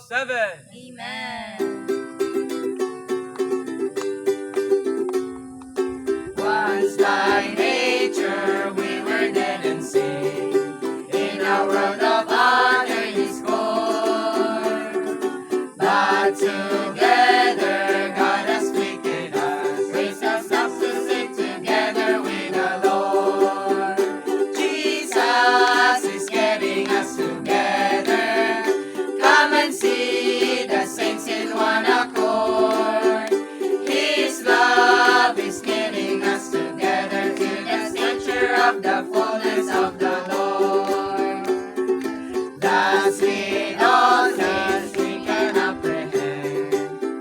7. Amen. Once by nature we were dead and sin. In a world of honor He scorned. But together God has quickened us, raised us up to sit together with the Lord. Jesus is getting us together. Come and see the saints in one accord. His love is getting us together to the stature of the fullness of the Lord. Thus with all things we can apprehend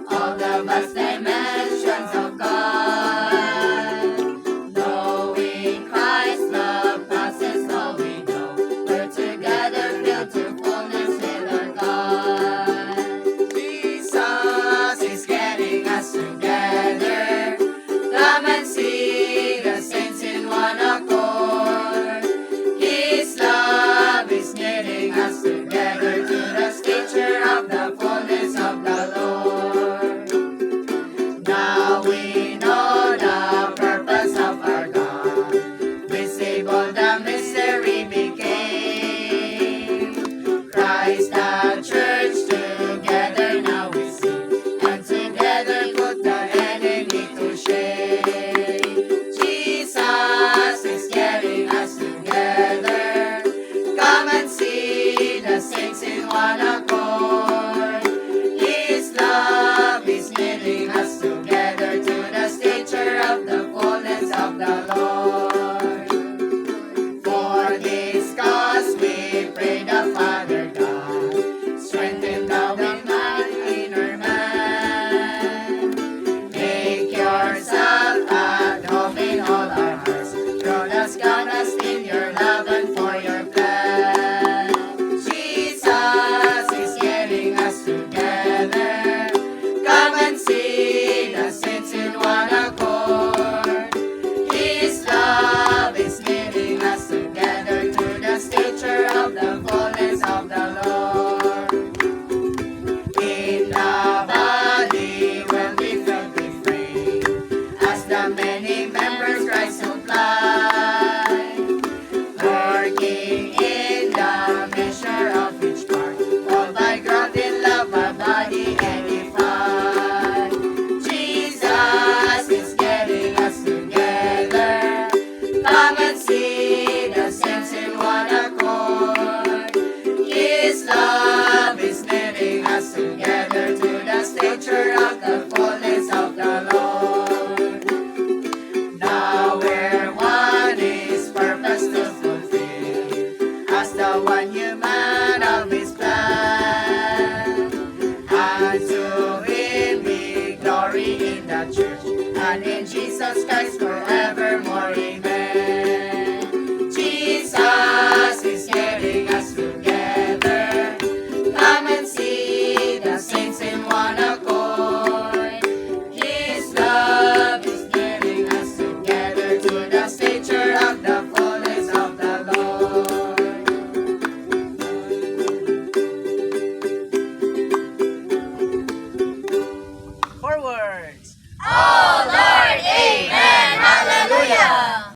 all the vast dimensions of God. Knowing Christ's love passes all we know, we're together filled to fullness with our God. Jesus is getting us together. Come and see the saints in one accord. His love is getting us together to the stature of the fullness of the Lord. Now we know the purpose of our God. We save all the